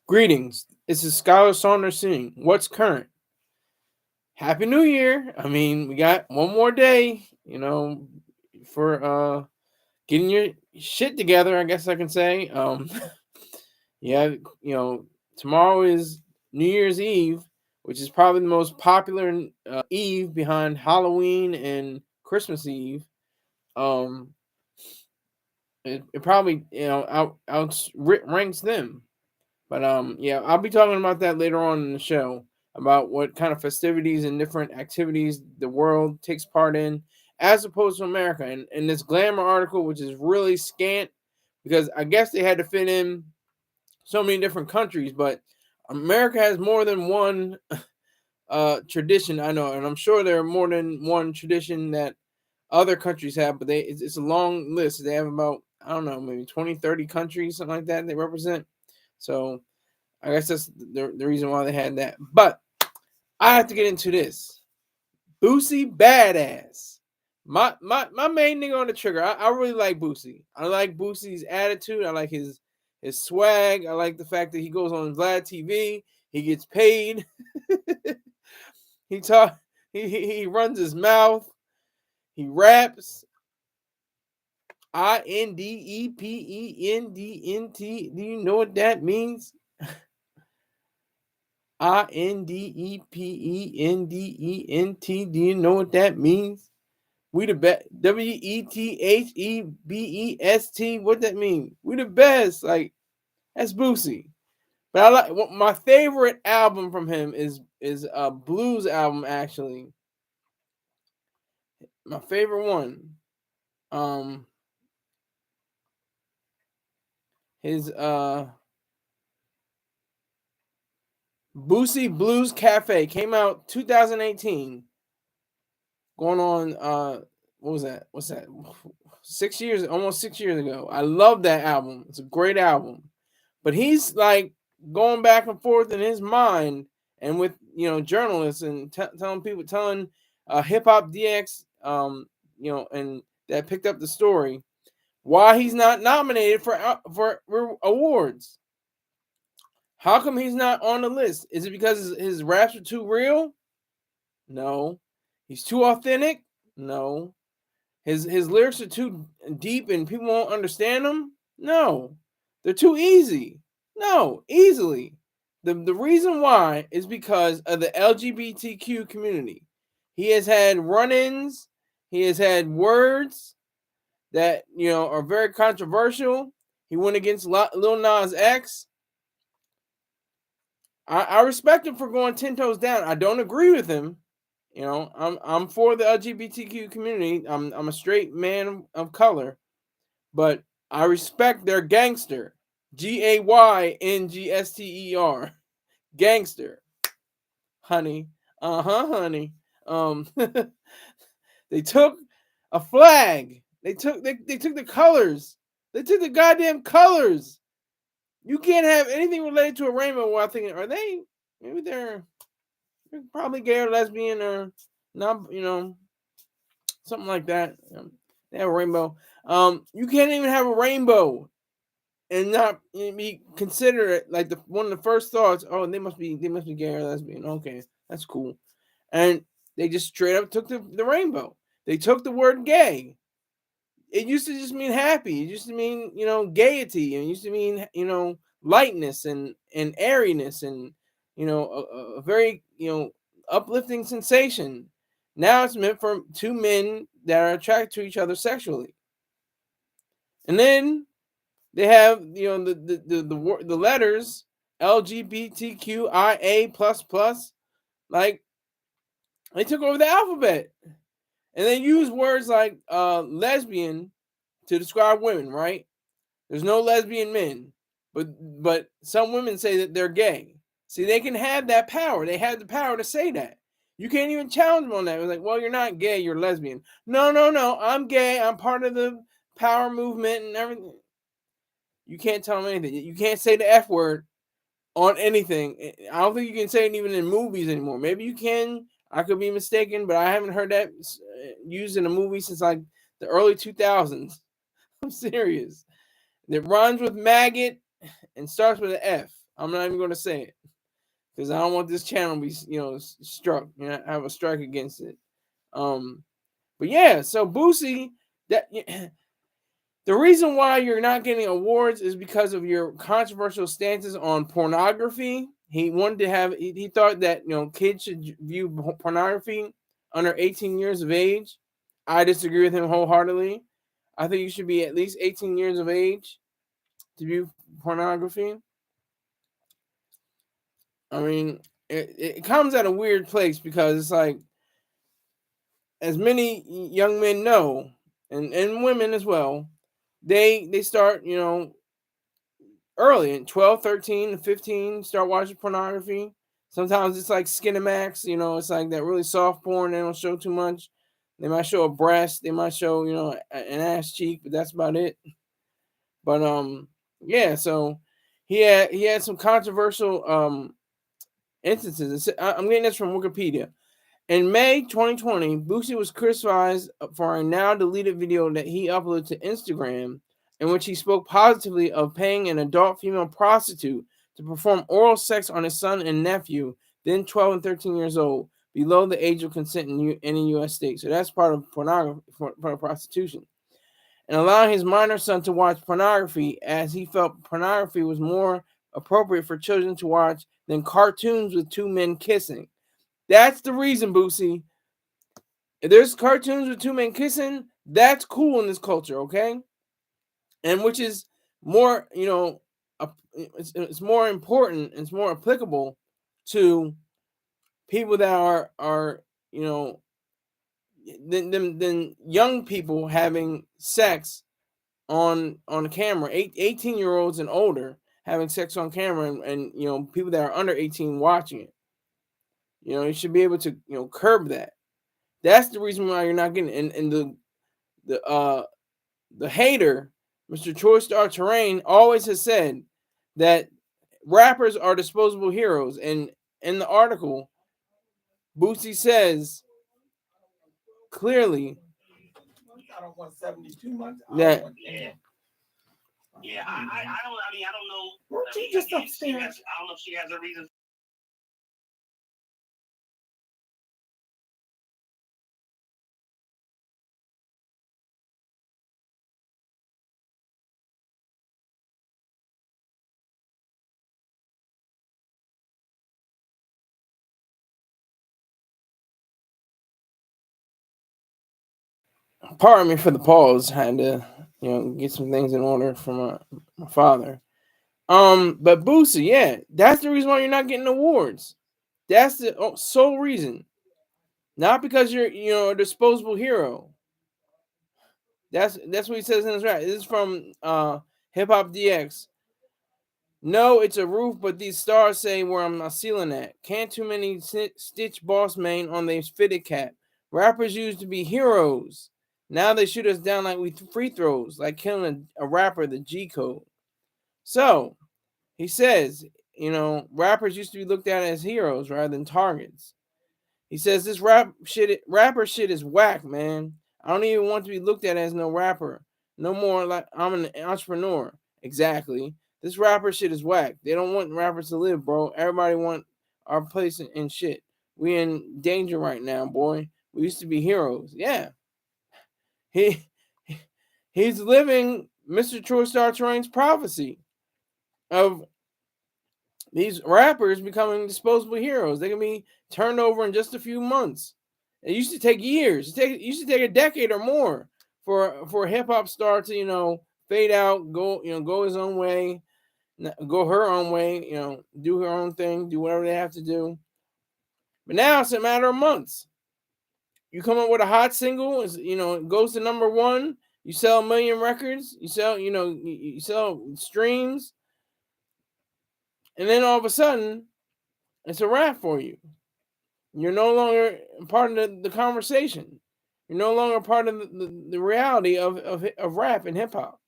Greetings. This is Scholar Saunders Singh. What's current? Happy New Year. I mean, we got one more day, for getting your shit together, I guess I can say. Yeah, tomorrow is New Year's Eve, which is probably the most popular eve behind Halloween and Christmas Eve. Um it probably, ranks them. But yeah, I'll be talking about that later on in the show about what kind of festivities and different activities the world takes part in, as opposed to America. And in this Glamour article, which is really scant, because I guess they had to fit in so many different countries, but America has more than one tradition. I know, and I'm sure there are more than one tradition that other countries have, but it's a long list. They have about, I don't know, maybe 20, 30 countries, something like that they represent. So I guess that's the reason why they had that. But I have to get into this. Boosie Badazz. My main nigga on the trigger. I really like Boosie. I like Boosie's attitude. I like his swag. I like the fact that he goes on Vlad TV. He gets paid. he talk. He runs his mouth. He raps. INDEPENDNT. Do you know what that means? INDEPENDENT. Do you know what that means? We the best. WETHEBEST. What that mean? We the best. Like, that's Boosie. But I like, my favorite album from him is a blues album, actually. My favorite one. His Boosie Blues Cafe came out 2018. Going on what was that? What's that? 6 years, almost 6 years ago. I love that album. It's a great album. But he's like going back and forth in his mind and with, journalists and telling Hip Hop DX, and that picked up the story, why he's not nominated for awards. How come he's not on the list? Is it because his raps are too real? No. He's too authentic? No. His lyrics are too deep and people won't understand them? No. They're too easy? No, easily. The reason why is because of the LGBTQ community. He has had run-ins, he has had words that, are very controversial. He went against Lil Nas X. I respect him for going 10 toes down. I don't agree with him. I'm for the LGBTQ community. I'm a straight man of color, but I respect their gangster. GAYNGSTER. Gangster. Honey. Honey. They took a flag. They took the colors. They took the goddamn colors. You can't have anything related to a rainbow while thinking, are they, maybe they're probably gay or lesbian or not, something like that. They have a rainbow. You can't even have a rainbow and not be considerate. Like one of the first thoughts, oh, they must be gay or lesbian. Okay, that's cool. And they just straight up took the rainbow. They took the word gay. It used to just mean happy. It used to mean, gaiety. It used to mean, lightness and airiness and, a very, uplifting sensation. Now it's meant for two men that are attracted to each other sexually. And then they have, the letters LGBTQIA++. Like, they took over the alphabet. And they use words like lesbian to describe women, right? There's no lesbian men, but some women say that they're gay. See, they can have that power. They have the power to say that. You can't even challenge them on that. It's like, well, you're not gay, you're lesbian. No, I'm gay. I'm part of the power movement and everything. You can't tell them anything. You can't say the F word on anything. I don't think you can say it even in movies anymore. Maybe you can. I could be mistaken, but I haven't heard that used in a movie since like the early 2000s. I'm serious. It rhymes with maggot and starts with an F. I'm not even going to say it because I don't want this channel to be, struck. I have a strike against it. But yeah, so Boosie, that the reason why you're not getting awards is because of your controversial stances on pornography. He wanted to have. He thought that kids should view pornography under 18 years of age. I disagree with him wholeheartedly. I think you should be at least 18 years of age to view pornography. I mean, it comes at a weird place because it's like, as many young men know, and women as well, they start, early, in 12, 13, and 15, start watching pornography. Sometimes it's like Skinemax, it's like that really soft porn. They don't show too much. They might show a breast, they might show, an ass cheek, but that's about it. But yeah, so he had some controversial instances. I'm getting this from Wikipedia. In May 2020, Boosie was criticized for a now deleted video that he uploaded to Instagram, in which he spoke positively of paying an adult female prostitute to perform oral sex on his son and nephew, then 12 and 13 years old, below the age of consent in any U.S. state. So that's part of pornography, part of prostitution. And allowing his minor son to watch pornography, as he felt pornography was more appropriate for children to watch than cartoons with two men kissing. That's the reason, Boosie. If there's cartoons with two men kissing, that's cool in this culture, okay? And which is more, it's more important, it's more applicable to people that are than young people having sex on camera. 18-year-olds and older having sex on camera, and people that are under 18 watching it. You should be able to curb that. That's the reason why you're not getting. And the hater, Mr. Troy Star Terrain, always has said that rappers are disposable heroes. And in the article, Boosie says clearly that. Yeah, I don't know. She just upstairs. I don't know if she has a reason. Pardon me for the pause. Had to, get some things in order for my father. But Boosie, yeah, that's the reason why you're not getting awards. That's the sole reason. Not because you're a disposable hero. That's what he says in his rap. This is from Hip Hop DX. No, it's a roof, but these stars say where I'm not ceiling at. Can't too many stitch boss man on their fitted cap. Rappers used to be heroes. Now they shoot us down like we free throws, like killing a rapper, the G code. So he says, rappers used to be looked at as heroes rather than targets. He says this rapper shit is whack, man. I don't even want to be looked at as no rapper. No more like I'm an entrepreneur. Exactly. This rapper shit is whack. They don't want rappers to live, bro. Everybody want our place in shit. We in danger right now, boy. We used to be heroes. Yeah. He's living Mr. Troy Star Terrain's prophecy of these rappers becoming disposable heroes. They can be turned over in just a few months. It used to take years. It used to take a decade or more for a hip hop star to fade out, go his own way, go her own way, do her own thing, do whatever they have to do. But now it's a matter of months. You come up with a hot single, it goes to number one. You sell 1 million records. You sell, you sell streams, and then all of a sudden, it's a wrap for you. You're no longer part of the conversation. You're no longer part of the reality of rap and hip hop.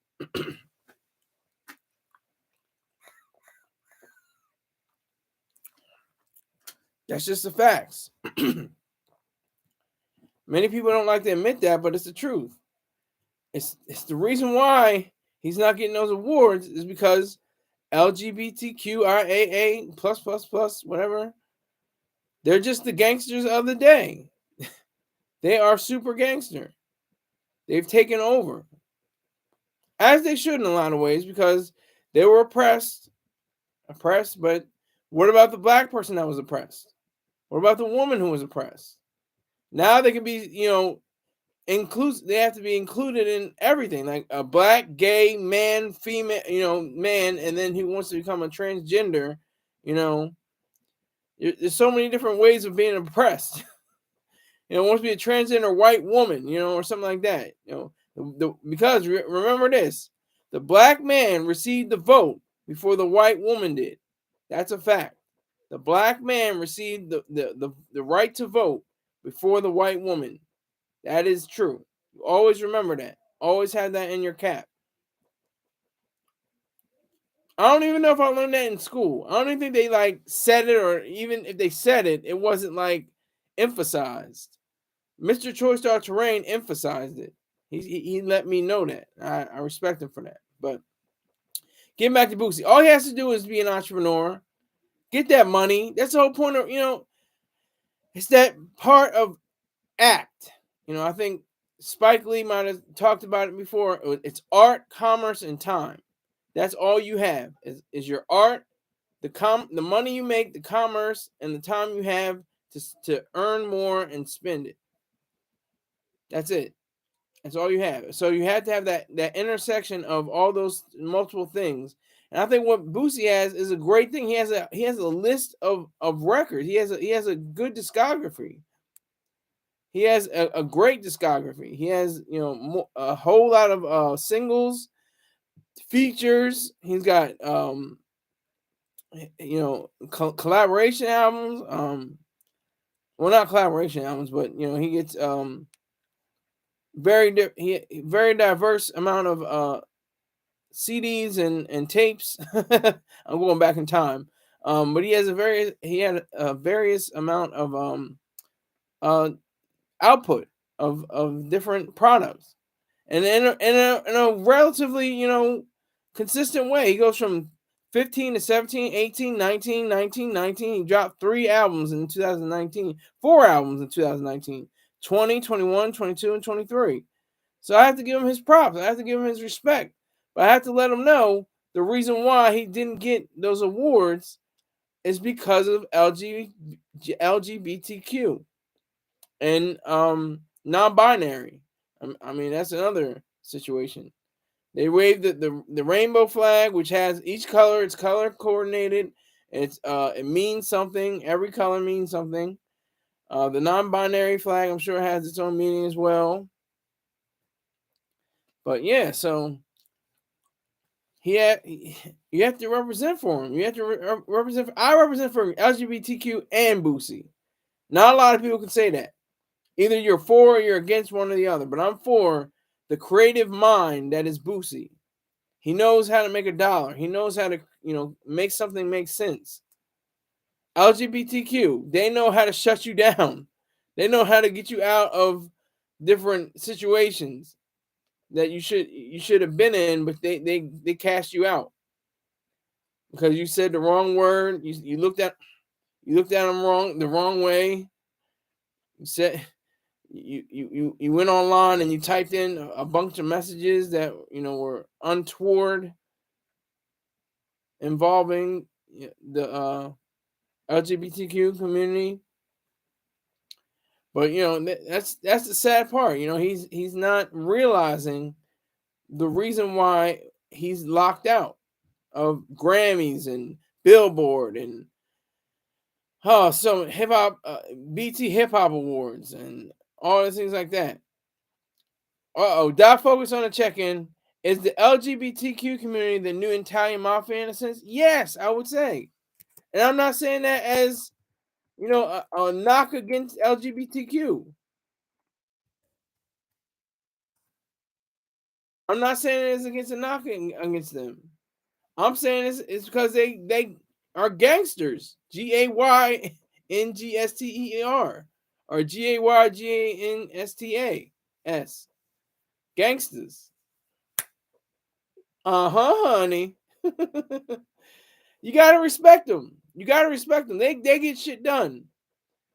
That's just the facts. Many people don't like to admit that, but it's the truth. It's the reason why he's not getting those awards is because LGBTQIAA plus whatever. They're just the gangsters of the day. They are super gangster. They've taken over, as they should in a lot of ways, because they were oppressed. But what about the black person that was oppressed? What about the woman who was oppressed? Now they can be, they have to be included in everything, like a black, gay, man, female, man, and then he wants to become a transgender. There's so many different ways of being oppressed. Wants to be a transgender white woman, or something like that. Because remember this, the black man received the vote before the white woman did. That's a fact. The black man received the right to vote before the white woman. That is true. You always remember that. Always have that in your cap. I don't even know if I learned that in school. I don't even think they said it, or even if they said it, it wasn't emphasized. Mr. Choice Star Terrain emphasized it. He let me know that. I respect him for that. But getting back to Boosie, all he has to do is be an entrepreneur, get that money. That's the whole point of, it's that part of act. I think Spike Lee might have talked about it before. It's art, commerce, and time. That's all you have is your art, the money you make, the commerce, and the time you have to earn more and spend it. That's it. That's all you have. So you have to have that intersection of all those multiple things. And I think what Boosie has is a great thing. He has a list of records. He has a good discography. He has a great discography. He has a whole lot of singles, features. He's got collaboration albums. Well, not collaboration albums, but he gets very diverse amount of CDs and tapes. I'm going back in time, but he had a various amount of output of different products, and in a relatively consistent way. He goes from 15 to 17, 18, 19, 19, 19. He dropped 3 albums in 2019, 4 albums in 2019, 20, 21, 22, and 23. So I have to give him his props. I have to give him his respect. But I have to let him know the reason why he didn't get those awards is because of LGBTQ and non-binary. I mean, that's another situation. They waved the rainbow flag, which has each color. It's color coordinated. It means something. Every color means something. The non-binary flag, I'm sure, has its own meaning as well. But yeah, so you have to represent for him. You have to represent. I represent for LGBTQ and Boosie. Not a lot of people can say that. Either you're for or you're against one or the other. But I'm for the creative mind that is Boosie. He knows how to make a dollar. He knows how to, make something make sense. LGBTQ, they know how to shut you down. They know how to get you out of different situations that you should have been in, but they cast you out because you said the wrong word. You looked at them the wrong way. You said you went online and you typed in a bunch of messages that were untoward, involving the LGBTQ community. But that's the sad part. He's not realizing the reason why he's locked out of Grammys and Billboard and some hip hop, BT Hip Hop Awards and all the things like that. Dot focus on the check-in. Is the LGBTQ community the new Italian mafia in a sense? Yes, I would say. And I'm not saying that as a knock against LGBTQ. I'm not saying it's against a knock against them. I'm saying it's because they are gangsters. GAYNGSTER or GAYGANSTAS. Gangsters. Honey. You gotta respect them. You gotta respect them. They get shit done.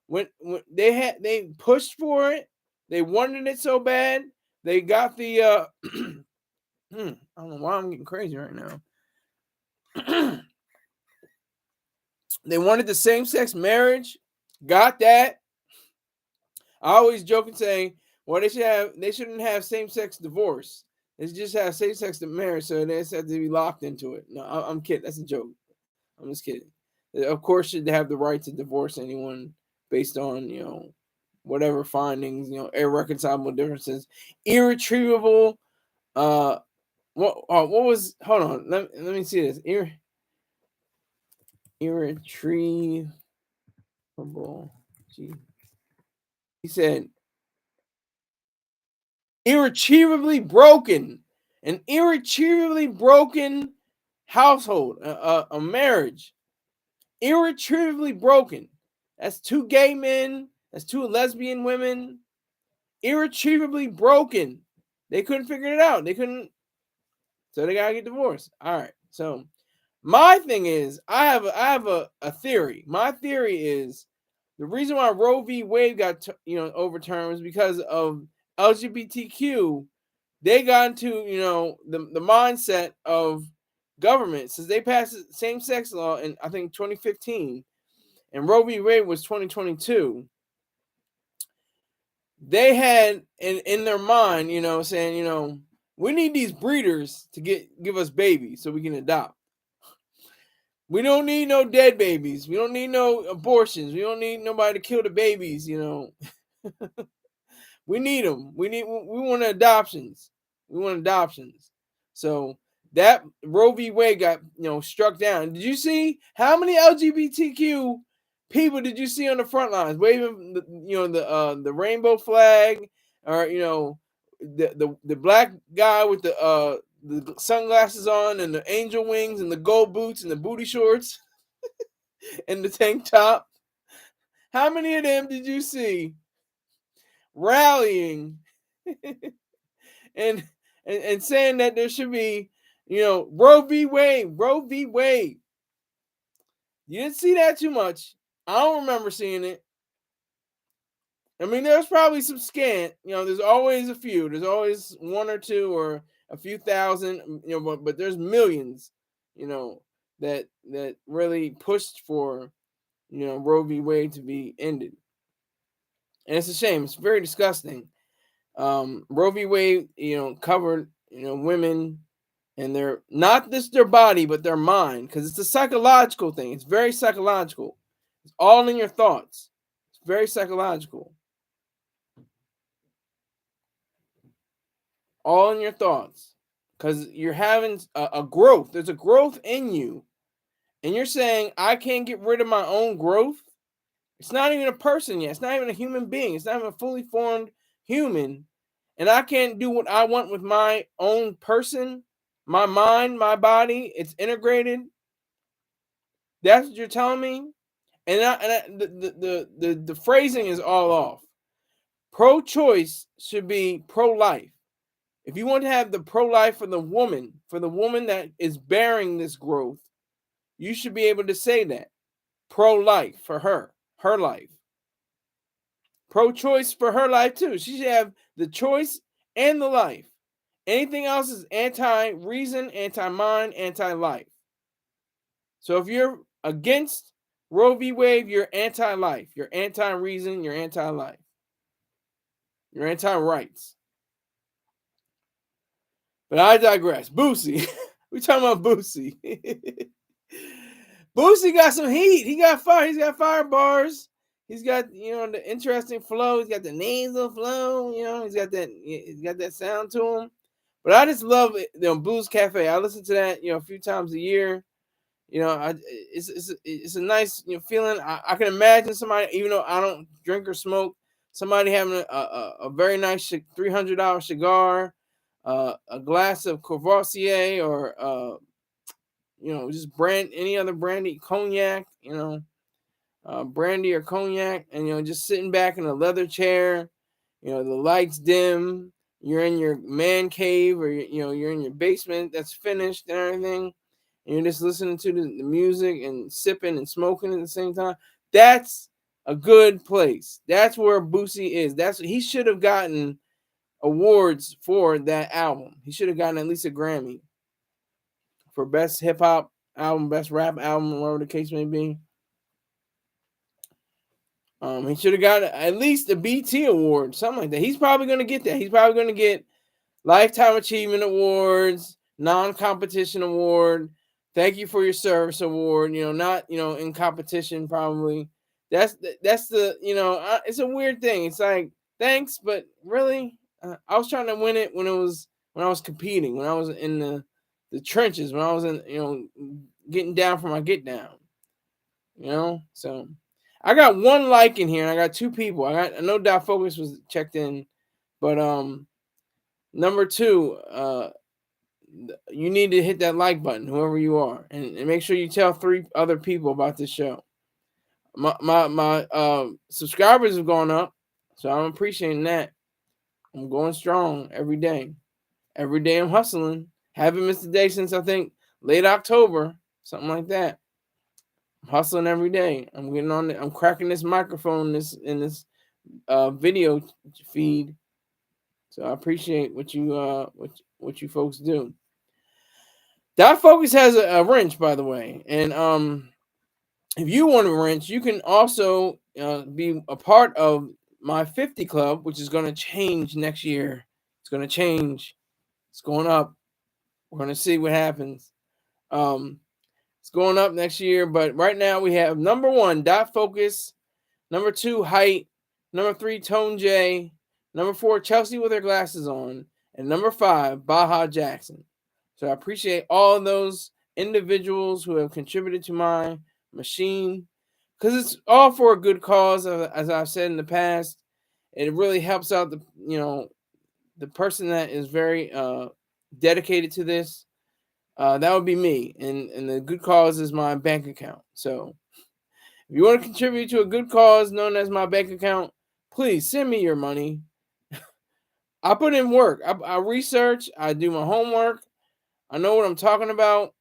When they pushed for it, they wanted it so bad. They got the I don't know why I'm getting crazy right now. They wanted the same-sex marriage, got that. I always joke and say, well, they shouldn't have same-sex divorce. They should just have same-sex marriage, so they just have to be locked into it. No, I'm kidding. That's a joke. I'm just kidding. Of course, should have the right to divorce anyone based on whatever findings, irreconcilable differences, irretrievable. What was? Hold on. Let me see this. Irretrievable. Gee. He said irretrievably broken, an irretrievably broken household, a marriage, irretrievably broken. That's two gay men. That's two lesbian women. Irretrievably broken. They couldn't figure it out. They couldn't. So they gotta get divorced. All right. So my thing is, I have a theory. My theory is the reason why Roe v. Wade got overturned was because of LGBTQ. They got into the mindset of government since they passed the same-sex law in I think 2015, and Roe v. Wade was 2022. They had in their mind, saying, we need these breeders to give us babies so we can adopt. We don't need no dead babies. We don't need no abortions. We don't need nobody to kill the babies. We need them. We want adoptions. We want adoptions. So that Roe v. Wade got struck down. Did you see how many LGBTQ people did you see on the front lines waving the rainbow flag, or the black guy with the sunglasses on and the angel wings and the gold boots and the booty shorts and the tank top? How many of them did you see rallying and saying that there should be Roe v. Wade, Roe v. Wade? You didn't see that too much. I don't remember seeing it. I mean, there's probably some scant. There's always a few. There's always one or two or a few thousand. But there's millions. That really pushed for Roe v. Wade to be ended, and it's a shame. It's very disgusting. Roe v. Wade, covered women and their not just their body but their mind, because it's a psychological thing. It's very psychological. It's all in your thoughts. It's very psychological. All in your thoughts, because you're having a growth. There's a growth in you, and you're saying, I can't get rid of my own growth. It's not even a person yet. It's not even a human being. It's not even a fully formed human, and I can't do what I want with my own person, my mind, my body. It's integrated. That's what you're telling me. And the phrasing is all off. Pro-choice should be pro-life. If you want to have the pro-life for the woman that is bearing this growth, you should be able to say that. Pro-life for her life. Pro-choice for her life too. She should have the choice and the life. Anything else is anti-reason, anti-mind, anti-life. So if you're against Roe v. Wade, you're anti-life. You're anti-reason, you're anti-life. You're anti-rights. But I digress. Boosie. We talking about Boosie. Boosie got some heat. He got fire. He's got fire bars. He's got the interesting flow. He's got the nasal flow. He's got that sound to him. But I just love it. Blues Cafe. I listen to that a few times a year. It's a nice feeling. I can imagine somebody, even though I don't drink or smoke, somebody having a very nice $300 cigar, a glass of Courvoisier, or just any other brandy, cognac, brandy or cognac, and just sitting back in a leather chair, the lights dim, you're in your man cave, or you're in your basement that's finished and everything, and you're just listening to the music and sipping and smoking at the same time, that's a good place. That's where Boosie is. He should have gotten awards for that album. He should have gotten at least a Grammy for best hip hop album, best rap album, whatever the case may be. He should have got at least a BT award, something like that. He's probably going to get that. He's probably going to get Lifetime Achievement Awards, non-competition award, thank you for your service award. Not in competition probably. That's the it's a weird thing. It's like thanks, but really, I was trying to win it when I was competing, when I was in the trenches, when I was in getting down for my get down. So I got one like in here, and I got two people. I know Dot Focus was checked in, but number two, you need to hit that like button, whoever you are, and make sure you tell 3 other people about this show. My subscribers have gone up, so I'm appreciating that. I'm going strong every day. Every day I'm hustling. Haven't missed a day since I think late October, something like that. I'm hustling every day. I'm getting on. I'm cracking this microphone in this video feed. So I appreciate what you folks do. Dot Focus has a wrench, by the way, and if you want a wrench, you can also be a part of my 50 club, which is going to change next year. It's going to change. It's going up. We're going to see what happens. It's going up next year, but right now we have number 1, Dot Focus, number 2, Height, number 3, Tone J, number 4, Chelsea with her glasses on, and number 5, Baja Jackson. So I appreciate all of those individuals who have contributed to my machine, because it's all for a good cause. As I've said in the past, it really helps out the person that is very dedicated to this. That would be me, and the good cause is my bank account. So if you want to contribute to a good cause known as my bank account, please send me your money. I put in work. I research. I do my homework. I know what I'm talking about.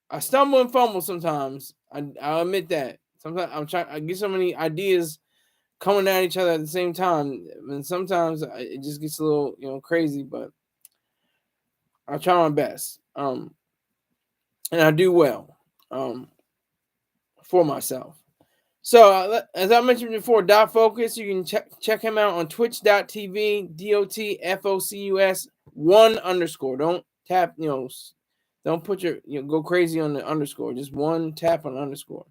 I stumble and fumble sometimes. I'll admit that. Sometimes I get so many ideas coming at each other at the same time, and sometimes it just gets a little crazy. But I try my best. And I do well for myself. So, as I mentioned before, Dot Focus, you can check him out on twitch.tv, DOTFOCUS 1_. Don't tap, don't put go crazy on the underscore. Just one tap on underscore.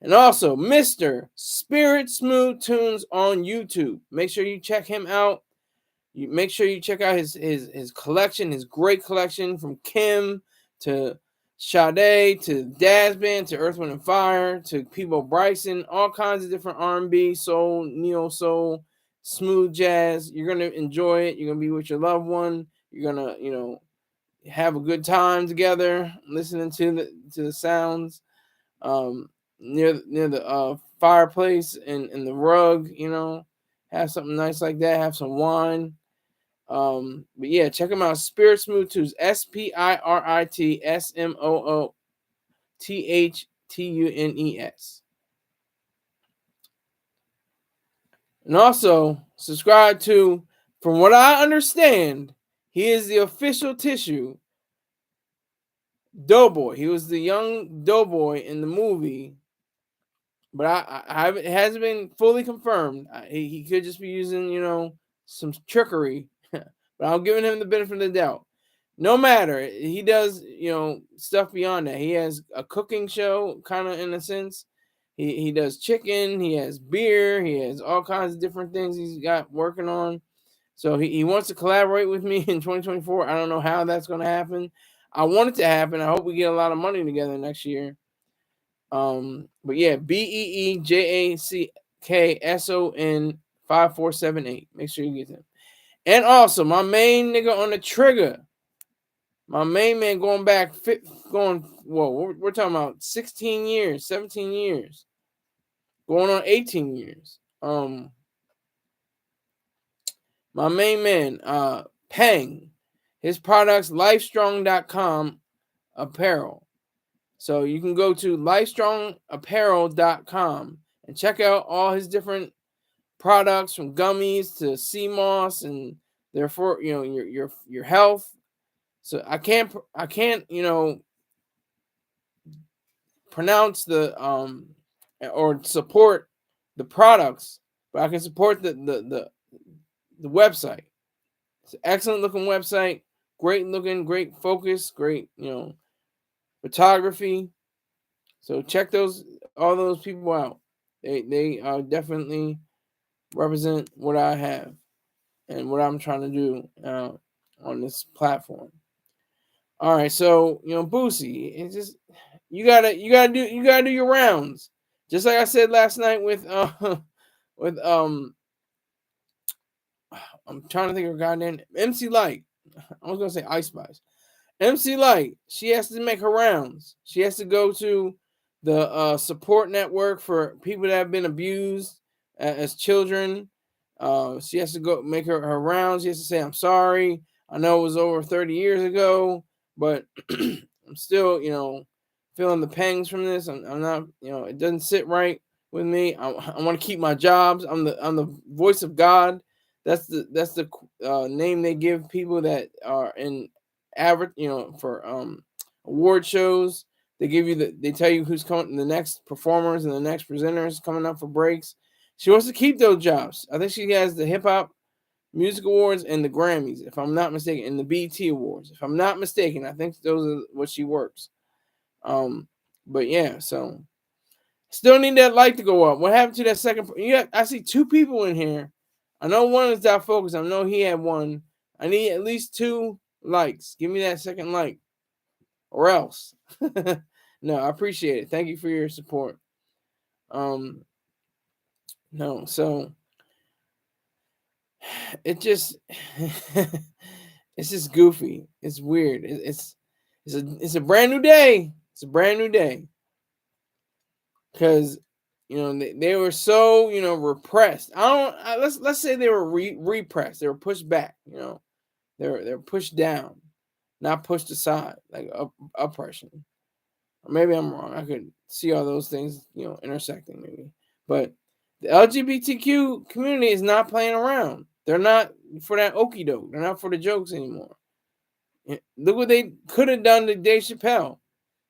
And also, Mr. Spirit Smooth Tunes on YouTube. Make sure you check him out. Make sure you check out his collection, his great collection from Kim to Sade to Daz Band to Earth, Wind and Fire to Peebo Bryson, all kinds of different R&B, soul, neo soul, smooth jazz. You're gonna enjoy it. You're gonna be with your loved one. You're gonna have a good time together, listening to the sounds near the fireplace and the rug. Have something nice like that. Have some wine. But yeah, check them out. Spirit Smooth Tunes, SPIRITSMOOTHTUNES. And also subscribe to, from what I understand, he is the official Tissue Doughboy. He was the young Doughboy in the movie, but it hasn't been fully confirmed. He could just be using some trickery. But I'm giving him the benefit of the doubt. No matter, he does, stuff beyond that. He has a cooking show, kind of in a sense. He does chicken. He has beer. He has all kinds of different things he's got working on. So he wants to collaborate with me in 2024. I don't know how that's going to happen. I want it to happen. I hope we get a lot of money together next year. But yeah, BEEJACKSON 5478. Make sure you get them. And also, my main nigga on the trigger, my main man going back, we're talking about 16 years, 17 years, going on 18 years. My main man, Pang, his products, livestrong.com apparel. So you can go to lifestrongapparel.com and check out all his different products, from gummies to sea moss, and therefore your health. So I can't pronounce the or support the products, but I can support the website. It's an excellent looking website, great looking, great focus, great photography. So check all those people out. They definitely represent what I have and what I'm trying to do on this platform. All right, so Boosie, it's just you gotta do your rounds. Just like I said last night with with I'm trying to think of a guy named MC Light. I was gonna say Ice Spice. MC Light, she has to make her rounds. She has to go to the support network for people that have been abused as children. She has to go make her rounds. She has to say, I'm sorry. I know it was over 30 years ago, but I'm still, feeling the pangs from this. I'm not, it doesn't sit right with me. I want to keep my jobs. I'm the voice of God. That's the name they give people that are in average, for award shows. They give you they tell you who's coming, the next performers and the next presenters coming up for breaks. She wants to keep those jobs. I think she has the Hip Hop Music Awards and the Grammys, if I'm not mistaken, and the BET Awards. If I'm not mistaken, I think those are what she works. But yeah, so still need that light to go up. What happened to that second? Yeah, I see two people in here. I know one is out focus. I know he had one. I need at least 2 likes. Give me that second like, or else. No, I appreciate it. Thank you for your support. No, so it just it's just goofy. It's weird. It's a brand new day. It's a brand new day. Because they were so repressed. Let's say they were repressed. They were pushed back. They're pushed down, not pushed aside like oppression. Or maybe I'm wrong. I could see all those things intersecting maybe, but the LGBTQ community is not playing around. They're not for that okie doke. They're not for the jokes anymore. Look what they could have done to Dave Chappelle.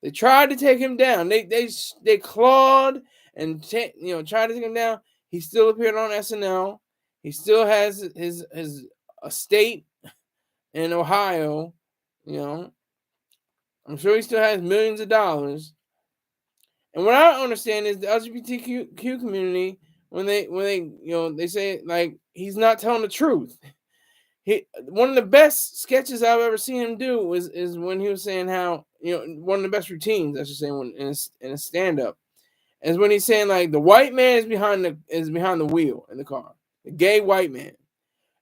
They tried to take him down. They clawed and tried to take him down. He still appeared on SNL. He still has his estate in Ohio. I'm sure he still has millions of dollars. And what I don't understand is the LGBTQ community, when they say like he's not telling the truth. One of the best sketches I've ever seen him do is when he was saying how one of the best routines I should say when in a stand up is when he's saying like the white man is behind the wheel in the car, the gay white man,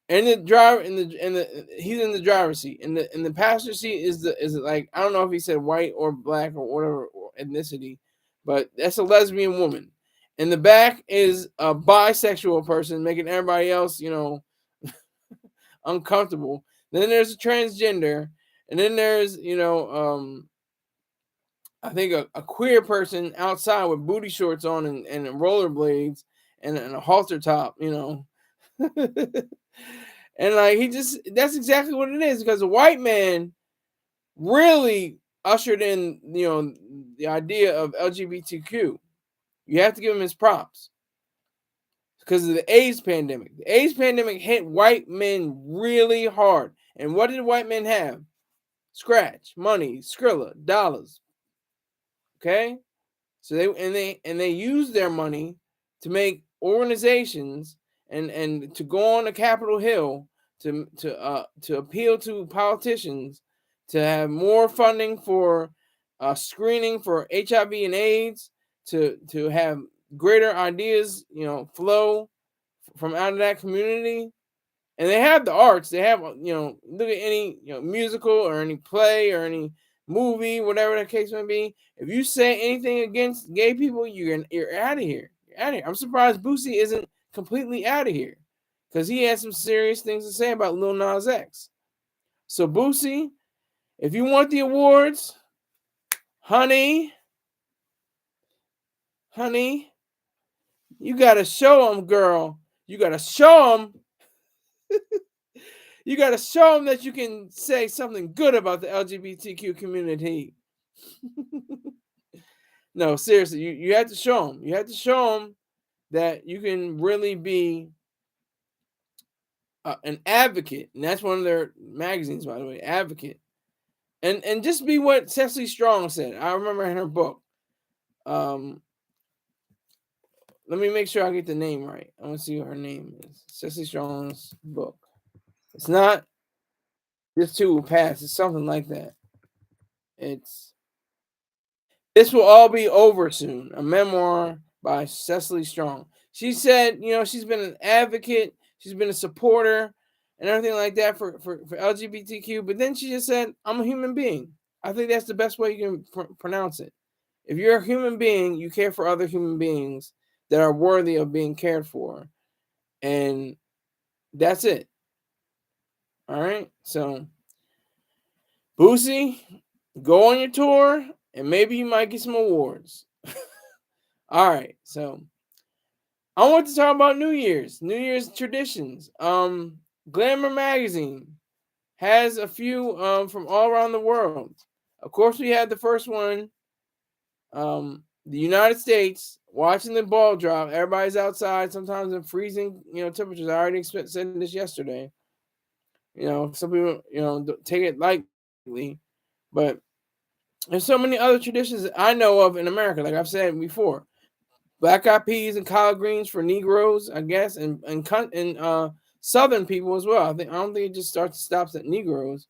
and the driver he's in the driver's seat, and the passenger seat is like I don't know if he said white or black or whatever ethnicity, but that's a lesbian woman. In the back is a bisexual person making everybody else uncomfortable. Then there's a transgender, and then there's I think a queer person outside with booty shorts on and rollerblades and a halter top, and like that's exactly what it is, because the white man really ushered in the idea of LGBTQ. You have to give him his props. Because of the AIDS pandemic. The AIDS pandemic hit white men really hard. And what did white men have? Scratch, money, Skrilla, dollars. Okay? So they use their money to make organizations and to go on the Capitol Hill to appeal to politicians to have more funding for screening for HIV and AIDS, to have greater ideas, flow from out of that community. And they have the arts. They have, look at any, musical or any play or any movie, whatever the case may be. If you say anything against gay people, you're out of here. You're out of here. I'm surprised Boosie isn't completely out of here, because he has some serious things to say about Lil Nas X. So Boosie, if you want the awards, honey, honey, you gotta show them, girl. You gotta show them. You gotta show them that you can say something good about the LGBTQ community. No, seriously, you have to show them. You have to show them that you can really be an advocate, and that's one of their magazines, by the way, Advocate, and just be what Cecily Strong said. I remember in her book. Let me make sure I get the name right. I want to see what her name is. Cecily Strong's book. It's not This Too Will Pass. It's something like that. It's This Will All Be Over Soon, a memoir by Cecily Strong. She said, she's been an advocate, she's been a supporter, and everything like that for LGBTQ. But then she just said, I'm a human being. I think that's the best way you can pronounce it. If you're a human being, you care for other human beings that are worthy of being cared for. And that's it. All right. So, Boosie, go on your tour and maybe you might get some awards. All right. So, I want to talk about New Year's traditions. Glamour magazine has a few from all around the world. Of course, we had the first one, the United States, watching the ball drop. Everybody's outside, sometimes in freezing, temperatures. I already said this yesterday. Some people, take it lightly, but there's so many other traditions that I know of in America. Like I've said before, black eyed peas and collard greens for Negroes, I guess, and Southern people as well. I don't think it just stops at Negroes,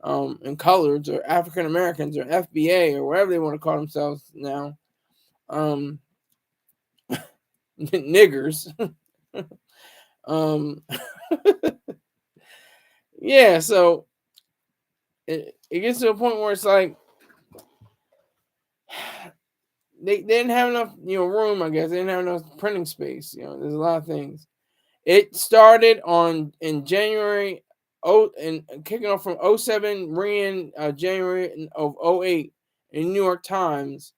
and coloreds or African Americans or FBA or whatever they want to call themselves now. Niggers. Yeah, so it gets to a point where it's like they didn't have enough room. I guess they didn't have enough printing space. There's a lot of things. It started in January and kicking off from 07, ran January of 08. In New York Times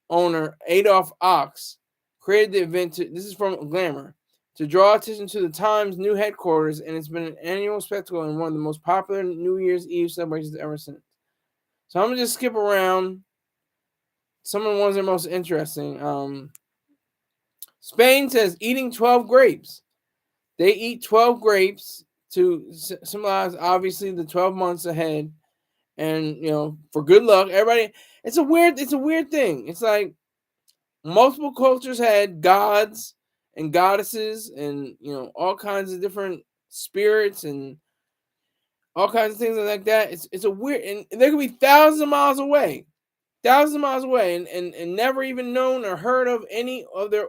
owner Adolph Ox created the event. This is from Glamour, to draw attention to the Times' new headquarters, and it's been an annual spectacle and one of the most popular New Year's Eve celebrations ever since. So I'm gonna just skip around some of the ones that are most interesting. Spain says eating 12 grapes. They eat 12 grapes to symbolize, obviously, the 12 months ahead, and for good luck. Everybody, it's a weird thing. It's like multiple cultures had gods and goddesses, and all kinds of different spirits and all kinds of things like that. It's a weird, and they could be thousands of miles away, and never even known or heard of any of their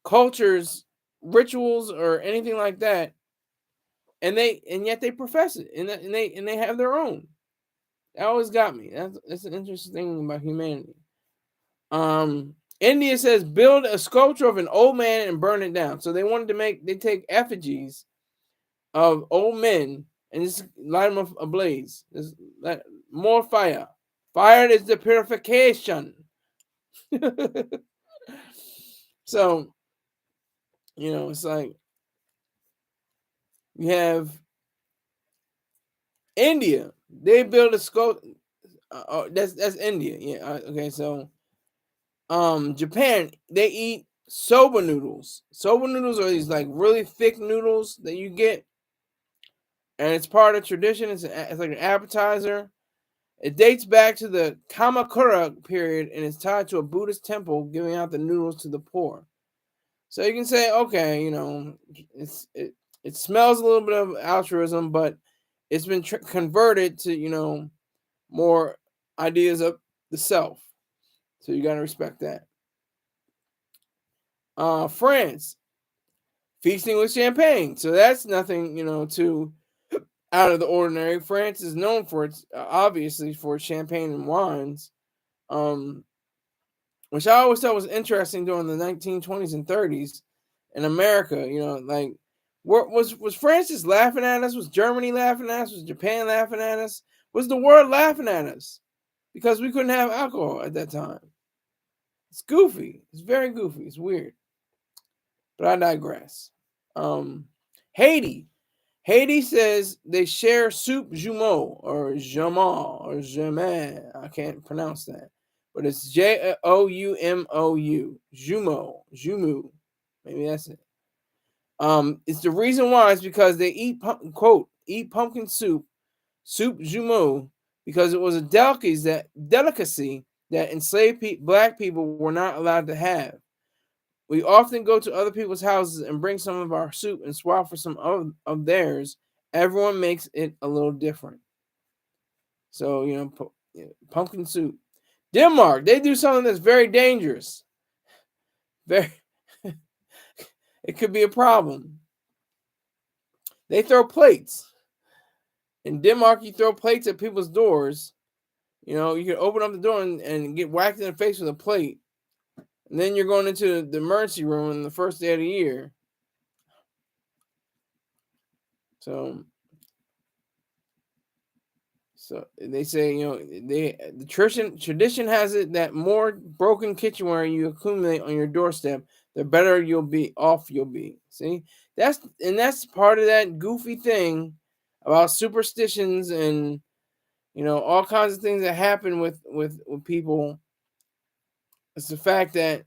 cultures, rituals, or anything like that, and yet they profess it, and they have their own. That always got me. That's an interesting thing about humanity. India says build a sculpture of an old man and burn it down. So they take effigies of old men and just light them ablaze. More fire. Fire is the purification. So, it's like you have India. They build a sculpture. That's India. Yeah. Okay. So, Japan, they eat soba noodles. Soba noodles are these like really thick noodles that you get, and it's part of tradition. It's like an appetizer. It dates back to the Kamakura period, and it's tied to a Buddhist temple giving out the noodles to the poor. So you can say, okay, it smells a little bit of altruism, but it's been converted to more ideas of the self. So you got to respect that. France, feasting with champagne. So that's nothing, too out of the ordinary. France is known for its obviously for champagne and wines, which I always thought was interesting during the 1920s and 30s in America. Like, was France just laughing at us? Was Germany laughing at us? Was Japan laughing at us? Was the world laughing at us? because we couldn't have alcohol at that time. It's goofy. It's very goofy. It's weird. But I digress. Haiti. Haiti says they share soup jumeau or jamal or jamais. I can't pronounce that. But it's Joumou. Jumu. Maybe that's it. It's the reason why is because they eat pumpkin soup jumeau, because it was a delicacy that enslaved black people were not allowed to have. We often go to other people's houses and bring some of our soup and swap for some of theirs. Everyone makes it a little different. So, pumpkin soup. Denmark, they do something that's very dangerous. It could be a problem. They throw plates. In Denmark, you throw plates at people's doors. You can open up the door and get whacked in the face with a plate. And then you're going into the emergency room on the first day of the year. So they say, the tradition has it that more broken kitchenware you accumulate on your doorstep, the better you'll be. See, that's part of that goofy thing about superstitions and all kinds of things that happen with people. It's the fact that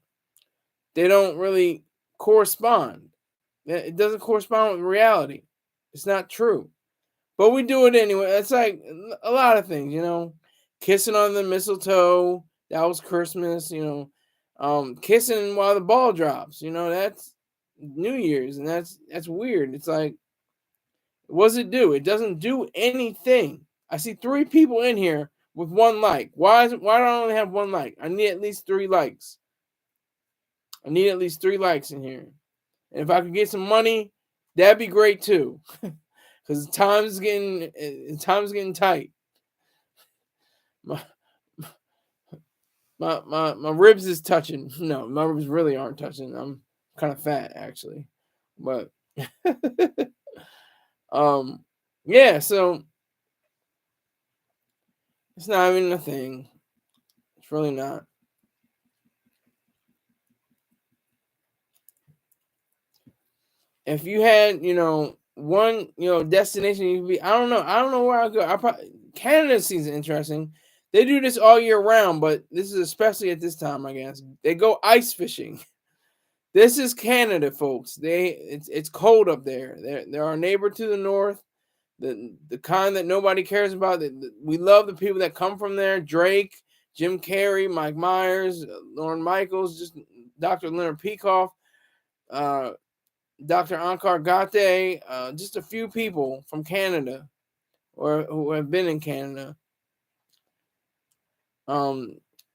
they don't really correspond. It doesn't correspond with reality. It's not true. But we do it anyway. It's like a lot of things, kissing on the mistletoe. That was Christmas, kissing while the ball drops. That's New Year's, and that's weird. It's like, what does it do? It doesn't do anything. I see 3 people in here with 1 like. Why do I only have 1 like? I need at least 3 likes. I need at least 3 likes in here. And if I could get some money, that'd be great too. Because time's getting tight. My ribs is touching. No, my ribs really aren't touching. I'm kind of fat actually. But yeah, so it's not even a thing. It's really not. If you had, one, destination you could be, I don't know where I'll go. Canada seems interesting. They do this all year round, but this is especially at this time, I guess. They go ice fishing. This is Canada, folks. It's cold up there. They're our neighbor to the north, the kind that nobody cares about. We love the people that come from there. Drake, Jim Carrey, Mike Myers, Lorne Michaels, just Dr. Leonard Peikoff, Dr. Ankar Gate, just a few people from Canada or who have been in Canada.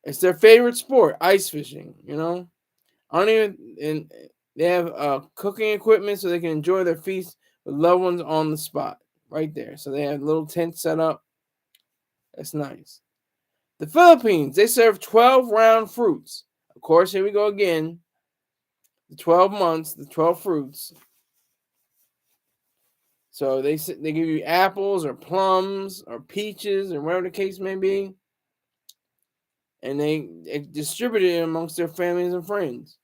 It's their favorite sport, ice fishing, and they have cooking equipment so they can enjoy their feast with loved ones on the spot right there. So they have little tents set up. That's nice. The Philippines, they serve 12 round fruits. Of course, here we go again. The 12 months, the 12 fruits. So they give you apples or plums or peaches or whatever the case may be. And they distribute it amongst their families and friends.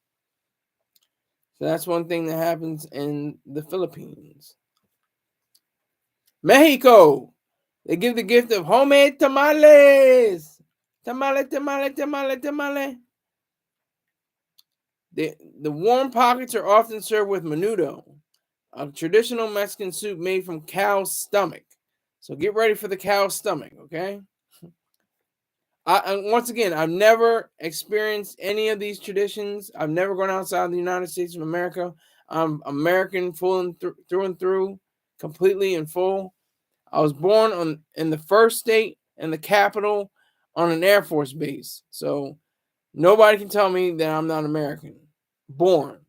So that's one thing that happens in the Philippines. Mexico, they give the gift of homemade tamales. Tamale. The warm pockets are often served with menudo, a traditional Mexican soup made from cow's stomach. So get ready for the cow's stomach, okay? Once again, I've never experienced any of these traditions. I've never gone outside the United States of America. I'm American through and through, completely and full. I was born in the first state and the capital on an Air Force base. So nobody can tell me that I'm not American. Born.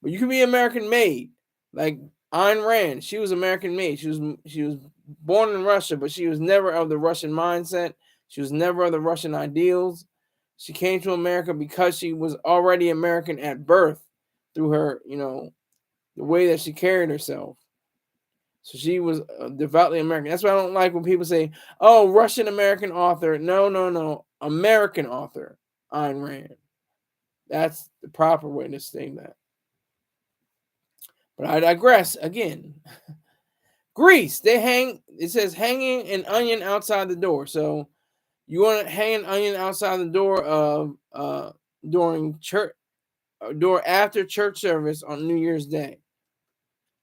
But you can be American made. Like Ayn Rand, she was American made. She was born in Russia, but she was never of the Russian mindset. She was never of the Russian ideals. She came to America because she was already American at birth through her, the way that she carried herself. So she was devoutly American. That's why I don't like when people say, "Oh, Russian American author." No, American author, Ayn Rand. That's the proper way to say that. But I digress again. Greece, they hang. It says hanging an onion outside the door. So you want to hang an onion outside the door of during church, door after church service on New Year's Day.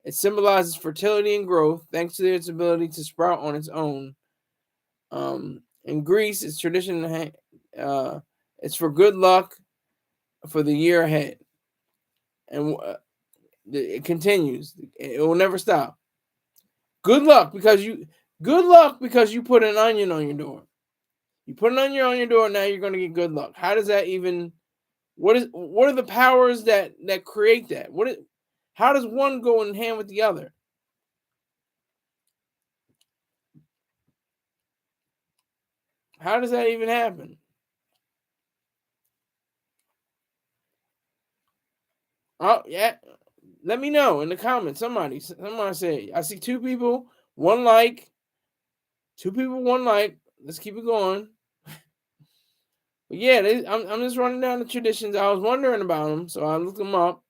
It symbolizes fertility and growth, thanks to its ability to sprout on its own. In Greece, it's tradition to hang. It's for good luck for the year ahead, and it continues. It will never stop. Good luck because you put an onion on your door. You put an onion on your door, now you're going to get good luck. How does that even? What are the powers that create that? How does one go in hand with the other? How does that even happen? Oh yeah, let me know in the comments. Somebody say I see two people, one like, two people, one like. Let's keep it going. But yeah, I'm just running down the traditions. I was wondering about them, so I looked them up,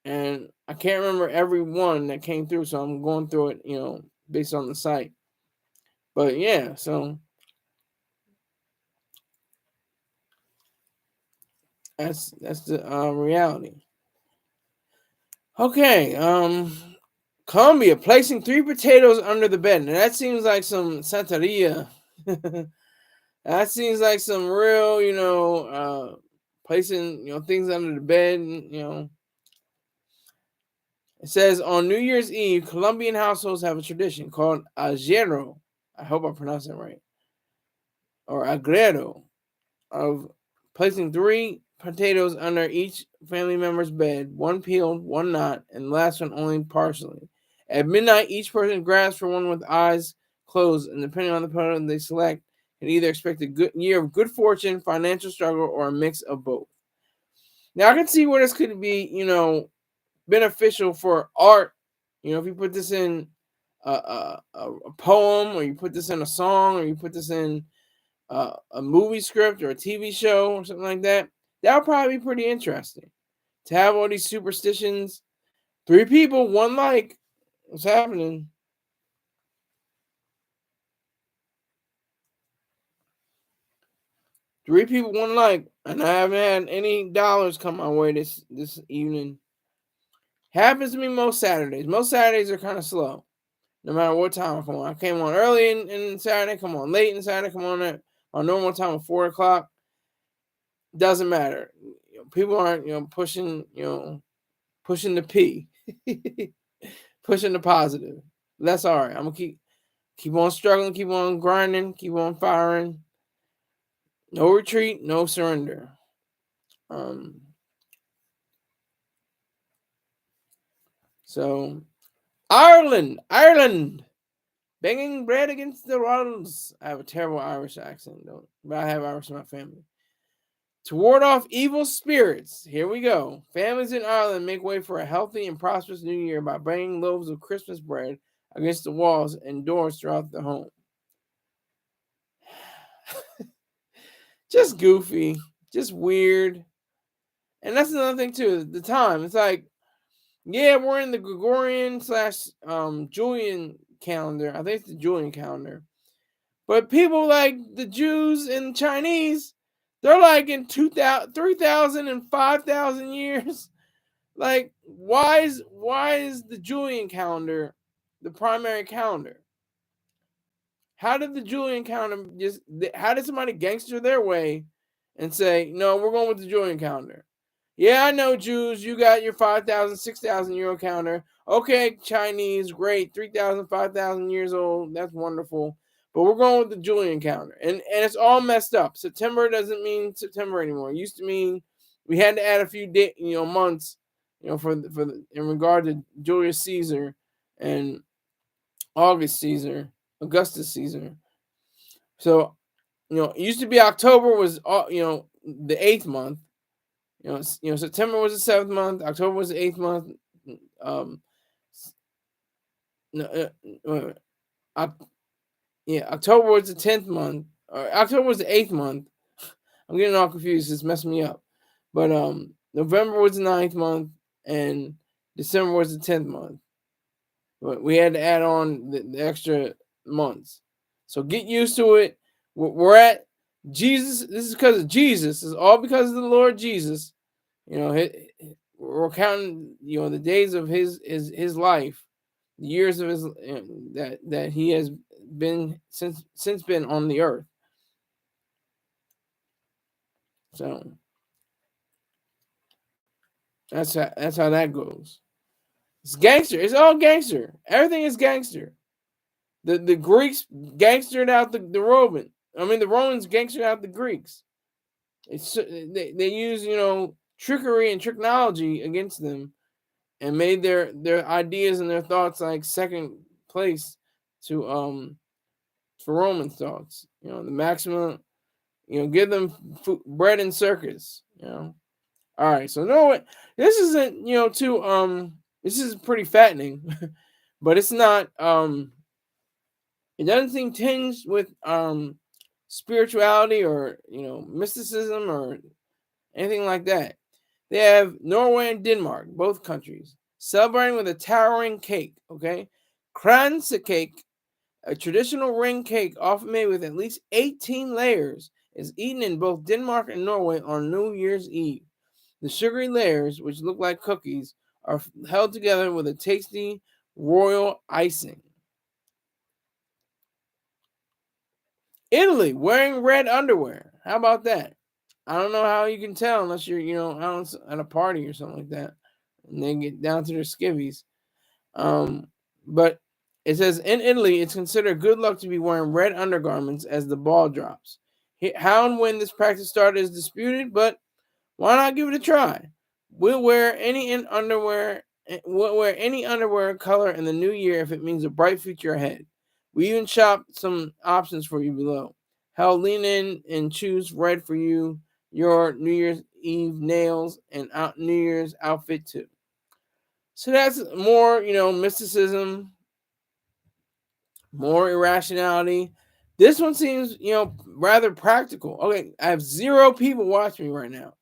and I can't remember every one that came through. So I'm going through it, based on the site. But yeah, so that's the reality. Okay, Colombia placing 3 potatoes under the bed. Now that seems like some Santeria. That seems like some real, placing, things under the bed. It says on New Year's Eve, Colombian households have a tradition called ajero. I hope I pronounced that right. Or agrero, of placing 3 potatoes under each family member's bed, one peeled, one not, and the last one only partially. At midnight, each person grabs for one with eyes closed, and depending on the potato they select, can either expect a good year of good fortune, financial struggle, or a mix of both. Now, I can see where this could be, beneficial for art. If you put this in a poem, or you put this in a song, or you put this in a movie script or a TV show or something like that, that would probably be pretty interesting. To have all these superstitions, 3 people, one like, what's happening? Three people, one like, and I haven't had any dollars come my way this evening. Happens to me most Saturdays. Most Saturdays are kind of slow, no matter what time I come on. I came on early in Saturday, come on late in Saturday, come on at my normal time of 4:00. Doesn't matter. People aren't pushing pushing the P, pushing the positive. That's all right. I'm gonna keep on struggling, keep on grinding, keep on firing. No retreat, no surrender. So Ireland, banging bread against the walls. I have a terrible Irish accent, though, but I have Irish in my family. To ward off evil spirits, here we go. Families in Ireland make way for a healthy and prosperous new year by banging loaves of Christmas bread against the walls and doors throughout the home. Just goofy, just weird. And that's another thing, too. The time. It's like, yeah, we're in the Gregorian / Julian calendar. I think it's the Julian calendar. But people like the Jews and Chinese, they're like in 2,000, 3,000 and 5,000 years. Like, why is the Julian calendar the primary calendar? How did the Julian calendar how did somebody gangster their way and say, no, we're going with the Julian calendar? Yeah, I know, Jews, you got your 5,000, 6,000 year calendar. Okay, Chinese, great, 3,000, 5,000 years old. That's wonderful. But we're going with the Julian calendar. And it's all messed up. September doesn't mean September anymore. It used to mean we had to add a few months, in regard to Julius Caesar and August Caesar, Augustus Caesar. So, it used to be October was the 8th month. September was the 7th month. October was the 8th month. No, wait, Oc- yeah, October was the 10th month. Or October was the 8th month. I'm getting all confused. It's messing me up. But November was the 9th month, and December was the 10th month. But we had to add on the extra months. So get used to it. We're at Jesus. This is because of Jesus. It's all because of the Lord Jesus. You know, we're counting. You know, the days of his life, the years of his that he has been since been on the earth. So that's how that goes. It's gangster. It's all gangster. Everything is gangster. The Greeks gangstered out the Roman. I mean, the Romans gangstered out the Greeks. They use trickery and technology against them, and made their ideas and their thoughts like second place to for Roman thoughts. The maximum. Give them bread and circus. All right. So no, what this isn't too this is pretty fattening, but it's not it doesn't seem tinged with spirituality or mysticism or anything like that. They have Norway and Denmark, both countries, celebrating with a towering cake. Okay, cake, a traditional ring cake often made with at least 18 layers, is eaten in both Denmark and Norway on New Year's Eve. The sugary layers, which look like cookies, are held together with a tasty royal icing. Italy, wearing red underwear. How about that? I don't know how you can tell unless you're, out at a party or something like that, and they get down to their skivvies. Um, but it says in Italy, it's considered good luck to be wearing red undergarments as the ball drops. How and when this practice started is disputed, but why not give it a try? We'll wear any underwear. We'll wear any underwear color in the new year if it means a bright future ahead. We even shop some options for you below. Hell, lean in and choose red for your New Year's Eve nails and New Year's outfit too. So that's more, mysticism, more irrationality. This one seems, rather practical. Okay, I have 0 people watching me right now.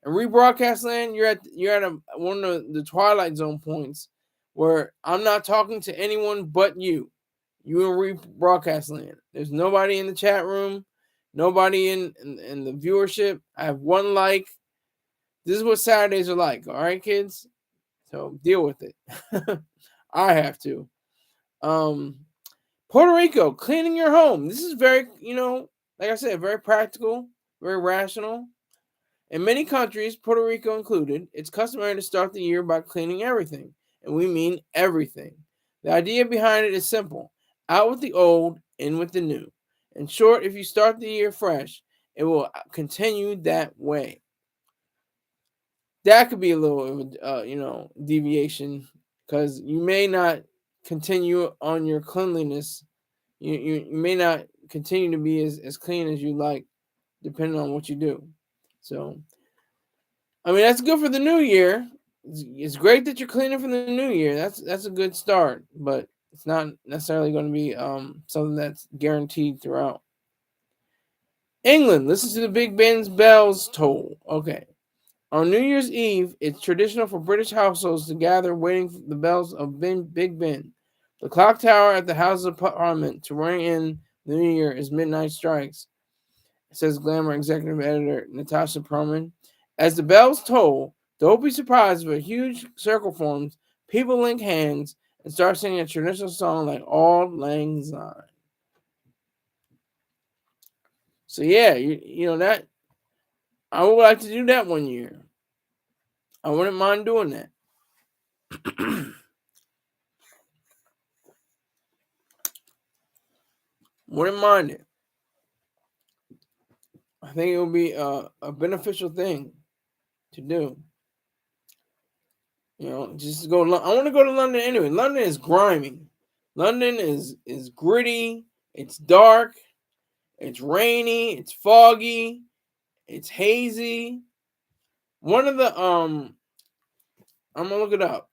In rebroadcast land, you're at one of the Twilight Zone points where I'm not talking to anyone but you. You in rebroadcast land. There's nobody in the chat room, nobody in the viewership. I have 1 like. This is what Saturdays are like. All right, kids. So deal with it. I have to. Puerto Rico, cleaning your home. This is very, like I said, very practical, very rational. In many countries, Puerto Rico included, it's customary to start the year by cleaning everything. And we mean everything. The idea behind it is simple: out with the old, in with the new. In short, if you start the year fresh, it will continue that way. That could be a little, deviation, because you may not continue on your cleanliness. You may not continue to be as clean as you like, depending on what you do. So, I mean, that's good for the new year. It's great that you're cleaning for the new year. That's a good start, but it's not necessarily going to be something that's guaranteed throughout. England, listen to the Big Ben's bells toll. Okay. On New Year's Eve, it's traditional for British households to gather waiting for the bells of Big Ben. The clock tower at the Houses of Parliament to ring in the New Year as midnight strikes, says Glamour executive editor Natasha Perlman. As the bells toll, don't be surprised if a huge circle forms, people link hands, and start singing a traditional song like Auld Lang Syne. So yeah, that I would like to do that one year. I wouldn't mind doing that. Wouldn't mind it. I think it would be a beneficial thing to do. Just go. I want to go to London anyway. London is grimy. London is gritty. It's dark. It's rainy. It's foggy. It's hazy. One of the I'm gonna look it up.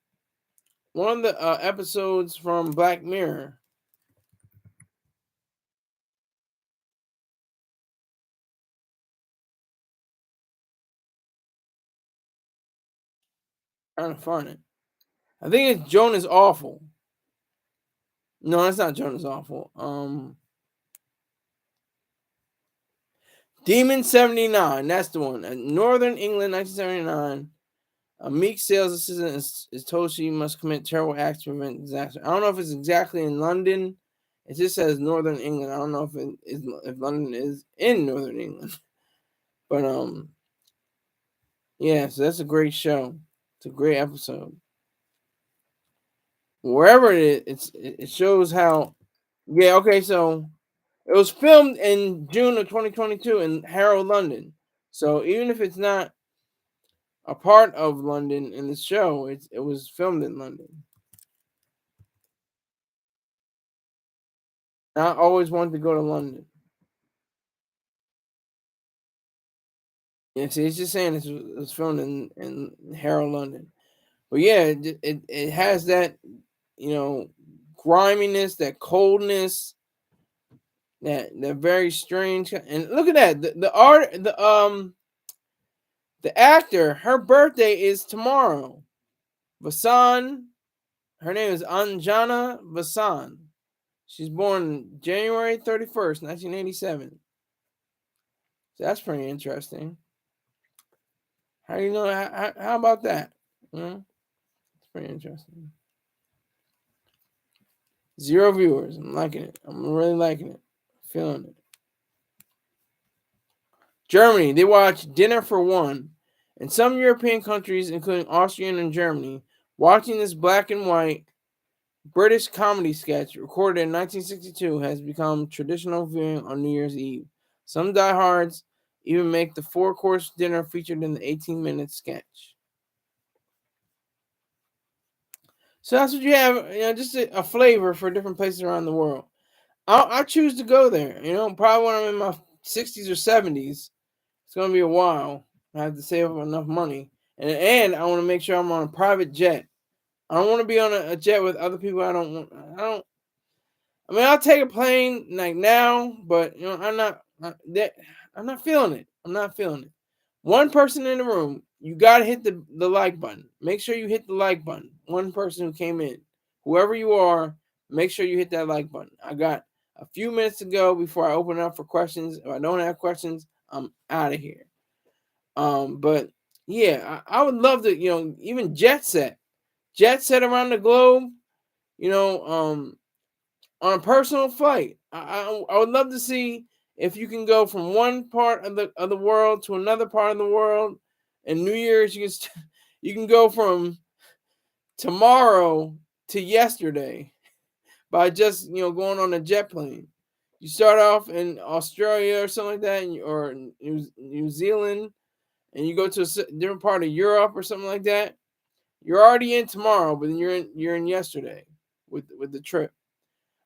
one of the episodes from Black Mirror. Trying to find it. I think it's Joan is Awful. No, that's not Joan is Awful. Demon 79. That's the one. Northern England, 1979. A meek sales assistant is told she must commit terrible acts to prevent disaster. I don't know if it's exactly in London. It just says Northern England. I don't know if London is in Northern England. But yeah, so that's a great show. It's a great episode. Wherever it is, it shows how. Yeah, okay, so it was filmed in June of 2022 in Harrow, London. So even if it's not a part of London in the show, it was filmed in London. I always wanted to go to London. Yeah, see, it's just saying it was filmed in Harrow, London. But yeah, it has that, griminess, that coldness, that very strange. And look at that, the actor, her birthday is tomorrow. Vasan, her name is Anjana Vasan. She's born January 31st, 1987. So that's pretty interesting. How do you know? How about that? It's pretty interesting. 0 viewers. I'm liking it. I'm really liking it. Feeling it. Germany, they watch Dinner for One. In some European countries, including Austria and Germany, watching this black and white British comedy sketch recorded in 1962 has become traditional viewing on New Year's Eve. Some diehards even make the 4-course dinner featured in the 18-minute sketch. So that's what you have, just a flavor for different places around the world. I choose to go there, probably when I'm in my 60s or 70s. It's going to be a while. I have to save up enough money. And I want to make sure I'm on a private jet. I don't want to be on a jet with other people I mean, I'll take a plane like now, but I'm not feeling it. I'm not feeling it. One person in the room, you gotta hit the like button. Make sure you hit the like button. One person who came in, whoever you are, make sure you hit that like button. I got a few minutes to go before I open up for questions. If I don't have questions, I'm out of here. But yeah, I would love to, even jet set around the globe, on a personal flight. I would love to see if you can go from one part of the world to another part of the world. And New Year's, you can go from tomorrow to yesterday by just going on a jet plane. You start off in Australia or something like that, or New Zealand, and you go to a different part of Europe or something like that. You're already in tomorrow, but then you're in yesterday with the trip.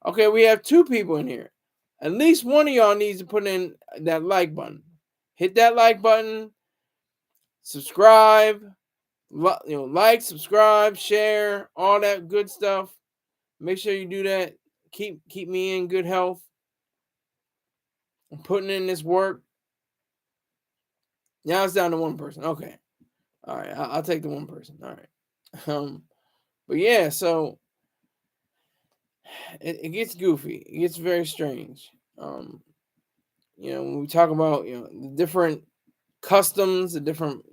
Okay, we have 2 people in here. At least one of y'all needs to put in that like button. Hit that like button. Subscribe. Like, subscribe, share, all that good stuff. Make sure you do that. Keep me in good health. I'm putting in this work. Now it's down to 1 person. Okay. All right. I'll take the 1 person. All right. But yeah, so it gets goofy. It gets very strange. When we talk about the different customs, the different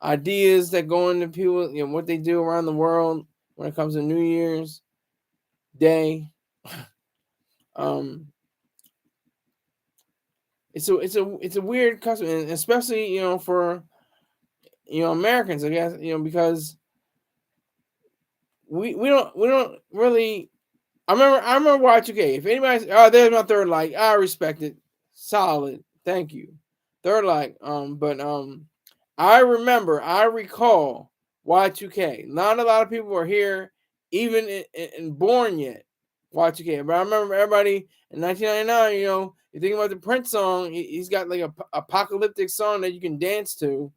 ideas that go into people, what they do around the world when it comes to New Year's Day. It's a weird custom, and especially for Americans, I guess, because we don't really. I remember Y2K. If anybody's, there's my third like. I respect it. Solid. Thank you. Third like. But I recall Y2K. Not a lot of people are here, even in born yet. Y2K. But I remember everybody in 1999. You think about the Prince song. He's got like a apocalyptic song that you can dance to.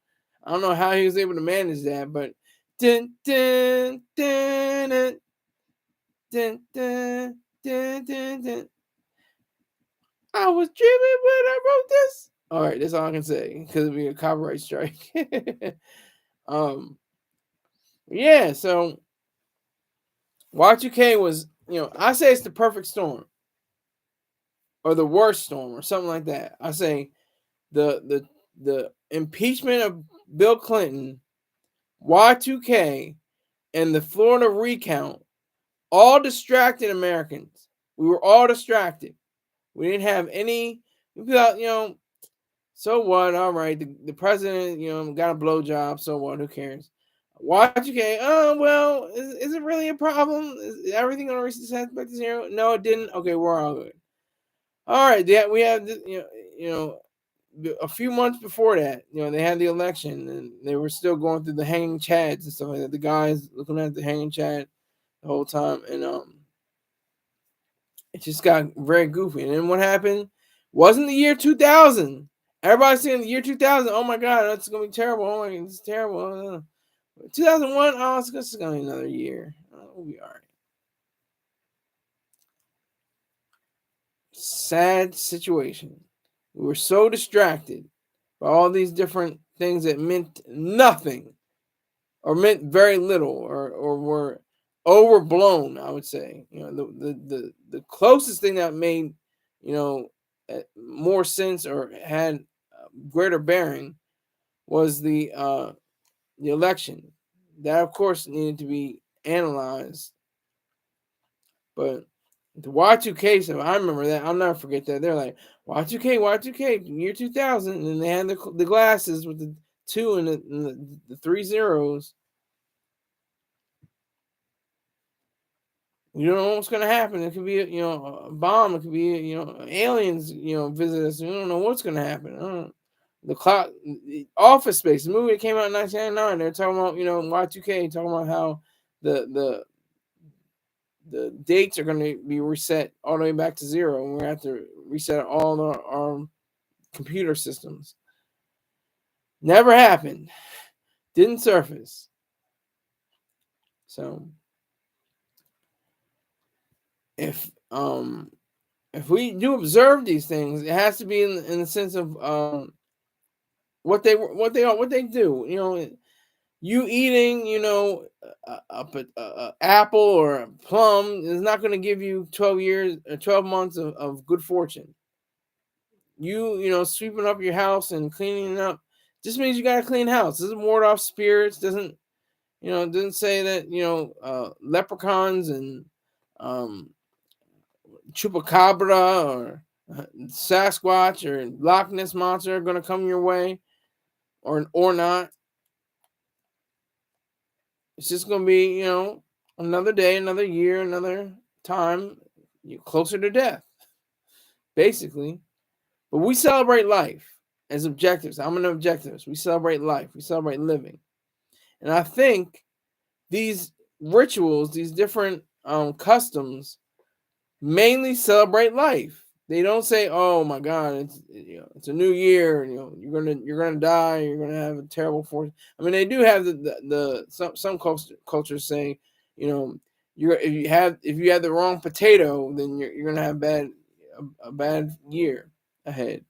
I don't know how he was able to manage that, but Dun, dun, dun, dun, dun, dun, dun, dun, dun. I was dreaming when I wrote this. All right, that's all I can say because it'd be a copyright strike. um, yeah. So Y2K was, I say it's the perfect storm or the worst storm or something like that. I say the impeachment of Bill Clinton, Y2K, and the Florida recount all distracted Americans. We were all distracted. We didn't have any. We thought, so what? All right, the president, got a blowjob. So what? Who cares? Y2K. Oh well, is it really a problem? Is everything on reset back to zero? No, it didn't. Okay, we're all good. All right, yeah, we have a few months before that, they had the election and they were still going through the hanging chads and stuff like that. The guys looking at the hanging chad the whole time, and it just got very goofy. And then what happened? Wasn't the year 2000. Everybody's saying the year 2000. Oh my God, that's gonna be terrible. Oh my God, it's terrible. 2001. Oh, it's just gonna be another year. We'll be all right. Sad situation. We were so distracted by all these different things that meant nothing or meant very little or were overblown, I would say. The closest thing that made, more sense or had greater bearing was the election. That, of course, needed to be analyzed. But the Y2K stuff, I remember that. I'll never forget that. They're like, Y2K, year 2000. And they had the glasses with the 2 and the 3 zeros. You don't know what's going to happen. It could be, a bomb. It could be, aliens, visit us. You don't know what's going to happen. The clock, the Office Space, the movie that came out in 1999. They're talking about, Y2K, talking about how the dates are going to be reset all the way back to zero, and we're going to have to reset all our computer systems. Never happened. Didn't surface. So if we do observe these things, it has to be in the sense of what they do. You eating, a apple or a plum is not going to give you 12 months of good fortune. You sweeping up your house and cleaning it up just means you got a clean house. Doesn't ward off spirits. Doesn't say that leprechauns and chupacabra or Sasquatch or Loch Ness monster are going to come your way or not. It's just going to be, another day, another year, another time, you're closer to death, basically. But we celebrate life as objectives. I'm an objectivist. We celebrate life. We celebrate living. And I think these rituals, these different customs, mainly celebrate life. They don't say, "Oh my God, it's a new year. You're gonna die. You're gonna have a terrible fortune." I mean, they do have some cultures say, if you have the wrong potato, then you're gonna have a bad year ahead.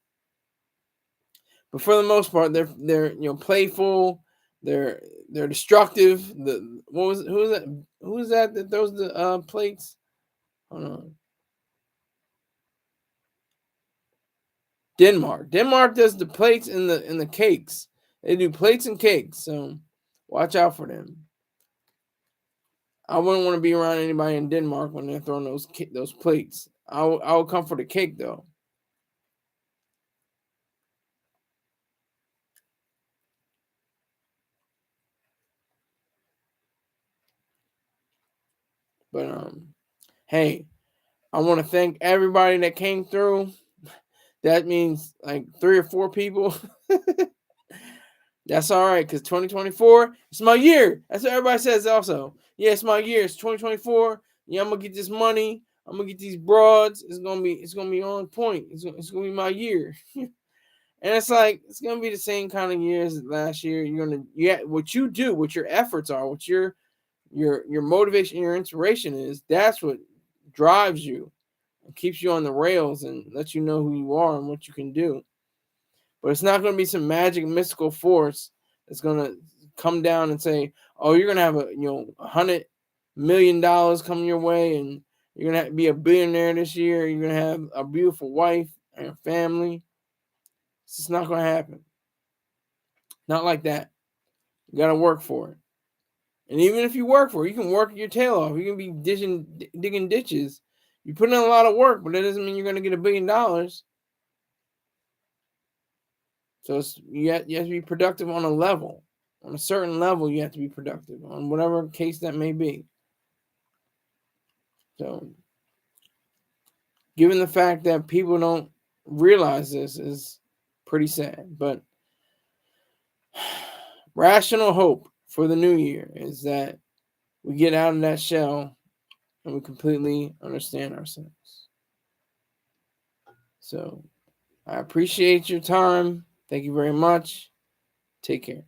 But for the most part, they're playful. They're destructive. Who is that throws the plates? Hold on. Denmark does the plates and the cakes. They do plates and cakes, so watch out for them. I wouldn't want to be around anybody in Denmark when they're throwing those plates. I will come for the cake though. But hey, I want to thank everybody that came through. That means like 3 or 4 people. That's all right, because 2024, it's my year. That's what everybody says also. Yeah, it's my year. It's 2024. Yeah, I'm gonna get this money. I'm gonna get these broads. It's gonna be on point. It's gonna be my year. And it's like it's gonna be the same kind of year as last year. You're gonna what you do, what your efforts are, what your motivation, your inspiration is. That's what drives you and keeps you on the rails and lets you know who you are and what you can do. But it's not gonna be some magic mystical force that's gonna come down and say, "Oh, you're gonna have $100 million coming your way, and you're gonna be a billionaire this year. You're gonna have a beautiful wife and a family." It's just not gonna happen. Not like that. You gotta work for it. And even if you work for it, you can work your tail off. You can be digging ditches. You put in a lot of work, but that doesn't mean you're gonna get $1 billion. So you have to be productive on a level. On a certain level, you have to be productive on whatever case that may be. So, given the fact that people don't realize this is pretty sad. But rational hope for the new year is that we get out of that shell and we completely understand ourselves. So, I appreciate your time. Thank you very much. Take care.